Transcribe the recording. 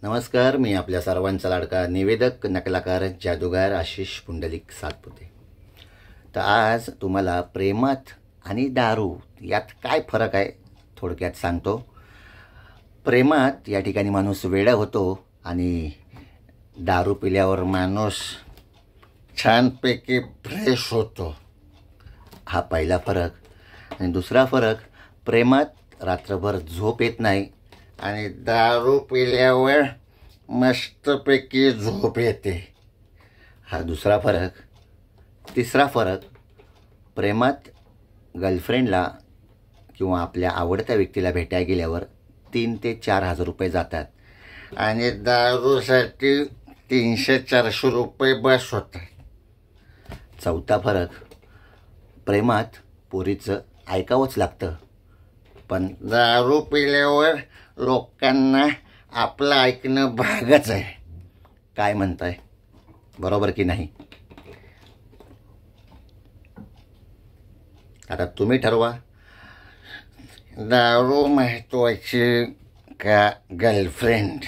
नमस्कार, मी आपल्या सर्वांचा लाडका निवेदक नकलाकार जादूगार आशिष पुंडलिक सातपुते। तर आज तुम्हाला प्रेमात आणि दारू यात काय फरक आहे थोडक्यात सांगतो। प्रेमात या ठिकाणी माणूस वेडा होतो आणि दारू पिल्यावर माणूस छानपैकी फ्रेश होतो, हा पहिला फरक। आणि दुसरा फरक, प्रेमात रात्रभर झोप येत नाही आणि दारू पिल्यावर मस्तपैकी झोप येते, हा दुसरा फरक। तिसरा फरक, प्रेमात गर्लफ्रेंडला किंवा आपल्या आवडत्या व्यक्तीला भेटायला गेल्यावर 3 ते 4 हजार रुपये जातात आणि दारूसाठी 300-400 रुपये बस होतात। चौथा फरक, प्रेमात पोरीचं ऐकावंच लागतं, पण दारू पिल्यावर लोकांना आपलं ऐकणं भागच आहे। काय म्हणताय, बरोबर की नाही? आता तुम्ही ठरवा, दारू महत्वाची का गर्लफ्रेंड?